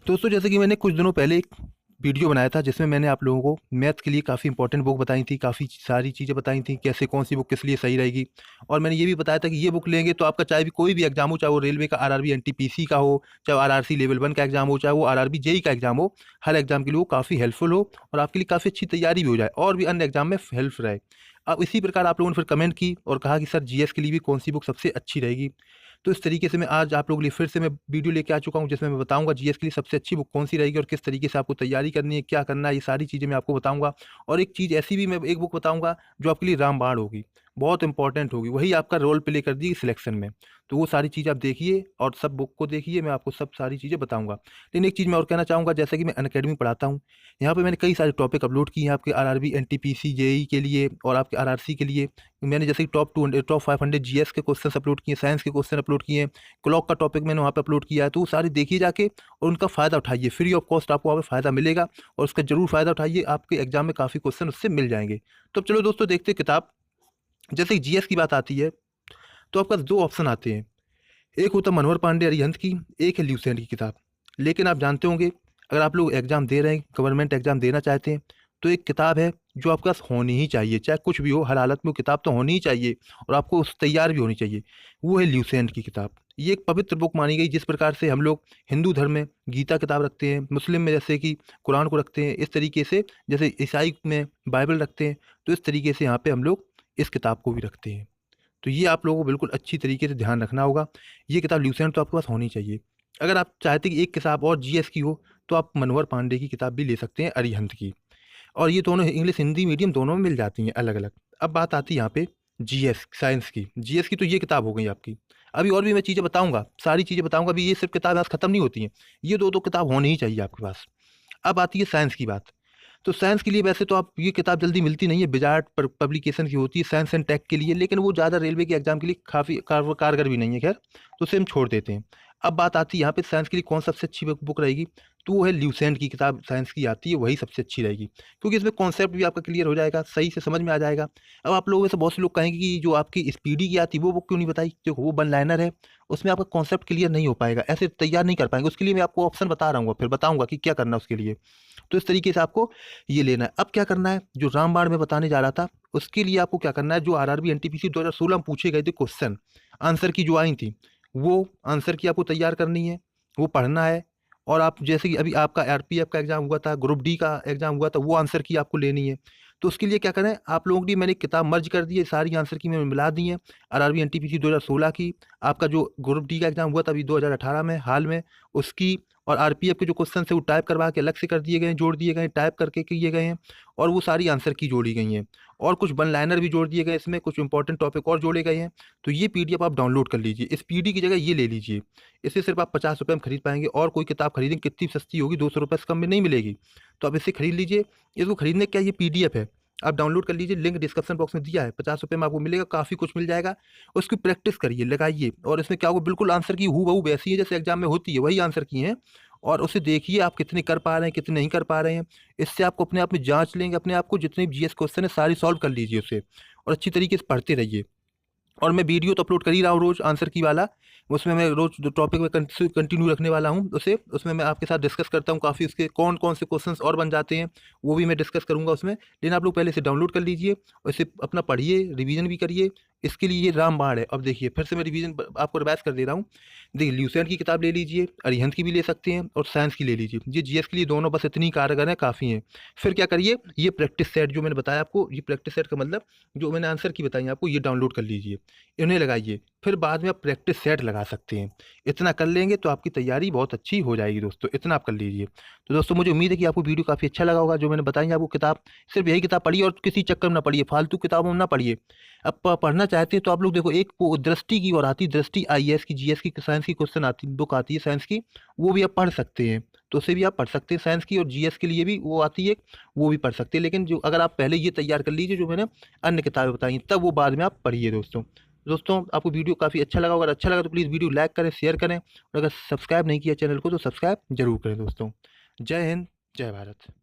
दोस्तों जैसे कि मैंने कुछ दिनों पहले एक वीडियो बनाया था जिसमें मैंने आप लोगों को मैथ के लिए काफ़ी इंपॉर्टेंट बुक बताई थी, काफ़ी सारी चीज़ें बताई थी, कैसे कौन सी बुक किस लिए सही रहेगी। और मैंने ये भी बताया था कि ये बुक लेंगे तो आपका चाहे भी कोई भी एग्जाम हो, चाहे वो रेलवे का आरआरबी एनटीपीसी का हो, चाहे आरआरसी लेवल 1 का एग्जाम हो, चाहे वो आरआरबी जेई का एग्जाम हो, हर एग्जाम के लिए वो काफ़ी हेल्पफुल हो और आपके लिए काफ़ी अच्छी तैयारी भी हो जाए और भी अन्य एग्जाम में हेल्प रहे। अब इसी प्रकार आप लोगों ने फिर कमेंट की और कहा कि सर जीएस के लिए भी कौन सी बुक सबसे अच्छी रहेगी। तो इस तरीके से मैं आज आप लोगों के लिए फिर से मैं वीडियो लेके आ चुका हूँ जिसमें मैं बताऊँगा जीएस के लिए सबसे अच्छी बुक कौन-सी रहेगी और किस तरीके से आपको तैयारी करनी है, क्या करना है, ये सारी चीज़ें मैं आपको बताऊँगा। और एक चीज़ ऐसी भी मैं एक बुक बताऊँगा जो आपके लिए रामबाण होगी, बहुत इंपॉर्टेंट होगी, वही आपका रोल प्ले कर देगी सिलेक्शन में। तो वो सारी चीज़ आप देखिए और सब बुक को देखिए, मैं आपको सब सारी चीज़ें बताऊँगा। लेकिन एक चीज़ मैं और कहना चाहूँगा, जैसा कि मैं अनअकैडमी पढ़ाता हूँ, यहाँ पे मैंने कई सारे टॉपिक अपलोड किए हैं आपके आरआरबी, एनटीपीसी, जेईई के लिए और आपके आरआरसी के लिए। मैंने जैसे कि टॉप 500 जीएस के क्वेश्चंस अपलोड किए, साइंस के क्वेश्चन अपलोड किए हैं, क्लॉक का टॉपिक मैंने वहाँ पे अपलोड किया है, तो वो सारी देखिए जाके और उनका फ़ायदा उठाइए। फ्री ऑफ कॉस्ट आपको वहाँ पे फ़ायदा मिलेगा और उसका ज़रूर फ़ायदा उठाइए, आपके एग्जाम में काफ़ी क्वेश्चन उससे मिल जाएँगे। तो अब चलो दोस्तों देखते हैं किताब। जैसे कि जीएस की बात आती है, तो आपके पास 2 ऑप्शन आते हैं। एक होता है मनोहर पांडे अरिहंत की, एक है ल्यूसेंट की किताब। लेकिन आप जानते होंगे, अगर आप लोग एग्ज़ाम दे रहे हैं, गवर्नमेंट एग्ज़ाम देना चाहते हैं, तो एक किताब है जो आपके पास होनी ही चाहिए, चाहे कुछ भी हो, हर हालत में वो किताब तो होनी ही चाहिए और आपको उस तैयार भी होनी चाहिए। वो है ल्यूसेंट की किताब। ये एक पवित्र बुक मानी गई, जिस प्रकार से हम लोग हिंदू धर्म में गीता किताब रखते हैं, मुस्लिम में जैसे कि कुरान को रखते हैं, इस तरीके से जैसे ईसाई में बाइबल रखते हैं, तो इस तरीके से यहाँ पे हम लोग इस किताब को भी रखते हैं। तो ये आप लोगों को बिल्कुल अच्छी तरीके से ध्यान रखना होगा। ये किताब ल्यूसेंट तो आपके पास होनी चाहिए। अगर आप चाहते हैं कि एक किताब और जीएस की हो, तो आप मनोहर पांडे की किताब भी ले सकते हैं, अरिहंत की। और ये दोनों इंग्लिश, हिंदी मीडियम दोनों में मिल जाती हैं अलग-अलग। अब बात आती है यहाँ पे जीएस, साइंस की। जीएस की तो ये किताब हो गई आपकी। अभी और भी मैं चीज़ें बताऊँगा, सारी चीज़ें बताऊँगा, अभी ये सिर्फ़ किताब आज खत्म नहीं होती हैं। ये 2-2 किताब होनी ही चाहिए आपके पास। अब आती है साइंस की बात। तो साइंस के लिए वैसे तो आप ये किताब जल्दी मिलती नहीं है, विजार्ड पब्लिकेशन की होती है साइंस एंड टेक के लिए, लेकिन वो ज़्यादा रेलवे के एग्जाम के लिए काफ़ी कारगर भी नहीं है, खैर तो उसे हम छोड़ देते हैं। अब बात आती है यहाँ पे साइंस के लिए कौन सबसे अच्छी बुक रहेगी, तो वो है ल्यूसेंट की किताब, साइंस की आती है, वही सबसे अच्छी रहेगी, क्योंकि इसमें कॉन्सेप्ट भी आपका क्लियर हो जाएगा, सही से समझ में आ जाएगा। अब आप लोगों में से बहुत से लोग कहेंगे कि जो आपकी स्पीडी की आती है वो बुक क्यों नहीं बताई, देखो वो वन लाइनर है, उसमें आपका कॉन्सेप्ट क्लियर नहीं हो पाएगा, ऐसे तैयार नहीं कर पाएंगे। उसके लिए मैं आपको ऑप्शन बता रहा हूँ, फिर बताऊंगा कि क्या करना है उसके लिए। तो इस तरीके से आपको ये लेना है। अब क्या करना है, जो रामबाण मैं बताने जा रहा था, उसके लिए आपको क्या करना है, जो आरआरबी एनटीपीसी 2016 में पूछे गए थे क्वेश्चन, आंसर की जो आई थी, वो आंसर की आपको तैयार करनी है, वो पढ़ना है। और आप जैसे कि अभी आपका आरपीएफ का एग्ज़ाम हुआ था, ग्रुप डी का एग्ज़ाम हुआ था, वो आंसर की आपको लेनी है। तो उसके लिए क्या करें, आप लोगों के लिए मैंने एक किताब मर्ज कर दी है, सारी आंसर की मैंने मिला दी है। आरआरबी एनटीपीसी 2016 की, आपका जो ग्रुप डी का एग्ज़ाम हुआ था अभी 2018 में, हाल में, उसकी, और आरपीएफ के जो क्वेश्चन थे वो टाइप करवा के अलग से कर दिए गए हैं, जोड़ दिए गए हैं, टाइप करके किए गए हैं, और वो सारी आंसर की जोड़ी गई हैं। और कुछ वन लाइनर भी जोड़ दिए गए, इसमें कुछ इंपॉर्टेंट टॉपिक और जोड़े गए हैं। तो ये पीडीएफ आप डाउनलोड कर लीजिए, इस पीडी की जगह ये ले लीजिए। इसे सिर्फ आप 50 रुपये में खरीद पाएंगे, और कोई किताब खरीदेंगे कितनी सस्ती होगी, 200 रुपये से कम में नहीं मिलेगी। तो आप इसे खरीद लीजिए। इसको खरीदने क्या, ये पीडीएफ है, आप डाउनलोड कर लीजिए, लिंक डिस्क्रिप्शन बॉक्स में दिया है, 50 रुपये में आपको मिलेगा, काफ़ी कुछ मिल जाएगा। उसकी प्रैक्टिस करिए, लगाइए, और इसमें क्या होगा, बिल्कुल आंसर की हूबहू वैसी है जैसे एग्जाम में होती है, वही आंसर की हैं। और उसे देखिए आप कितने कर पा रहे हैं, कितने नहीं कर पा रहे हैं। इससे आपको अपने आप में जांच लेंगे, अपने आप को जितने भी जीएस क्वेश्चन है सारी सॉल्व कर लीजिए उसे, और अच्छी तरीके से पढ़ते रहिए। और मैं वीडियो तो अपलोड कर ही रहा हूँ रोज़ आंसर की वाला, उसमें मैं रोज़ जो टॉपिक में कंटिन्यू रखने वाला हूँ उसे, उसमें मैं आपके साथ डिस्कस करता हूँ काफ़ी, उसके कौन-कौन से क्वेश्चंस और बन जाते हैं, वो भी मैं डिस्कस करूँगा उसमें। लेकिन आप लोग पहले इसे डाउनलोड कर लीजिए और इसे अपना पढ़िए, रिवीजन भी करिए। इसके लिए ये रामबाण है। अब देखिए फिर से मैं रिवीजन आपको रिवाइज़ कर दे रहा हूँ। देखिए ल्यूसेंट की किताब ले लीजिए, अरिहंत की भी ले सकते हैं और साइंस की ले लीजिए। ये जीएस के लिए दोनों बस इतनी कारगर हैं, काफ़ी हैं। फिर क्या करिए, ये प्रैक्टिस सेट जो मैंने बताया आपको, ये प्रैक्टिस सेट का मतलब जो मैंने आंसर की बताई आपको, ये डाउनलोड कर लीजिए, इन्हें लगाइए। फिर बाद में आप प्रैक्टिस सेट लगा सकते हैं। इतना कर लेंगे तो आपकी तैयारी बहुत अच्छी हो जाएगी दोस्तों, इतना आप कर लीजिए। तो दोस्तों मुझे उम्मीद है कि आपको वीडियो काफ़ी अच्छा लगा होगा, जो मैंने बताई आपको किताब, सिर्फ यही किताब पढ़िए और किसी चक्कर में ना पढ़िए, फालतू किताबों में ना पढ़िए। अब पढ़ना चाहते हैं तो आप लोग देखो, एक वो दृष्टि की और आती है, दृष्टि आईएएस की, जीएस की, साइंस की क्वेश्चन आती बुक आती है साइंस की, वो भी आप पढ़ सकते हैं। तो उसे भी आप पढ़ सकते हैं, साइंस की, और जीएस के लिए भी वो आती है, वो भी पढ़ सकते हैं। लेकिन जो अगर आप पहले ये तैयार कर लीजिए जो मैंने अन्य किताबें बताई हैं, तब वो बाद में आप पढ़िए दोस्तों। दोस्तों आपको वीडियो काफ़ी अच्छा लगा, अगर अच्छा लगा तो प्लीज़ वीडियो लाइक करें, शेयर करें, और अगर सब्सक्राइब नहीं किया चैनल को तो सब्सक्राइब जरूर करें दोस्तों। जय हिंद, जय भारत।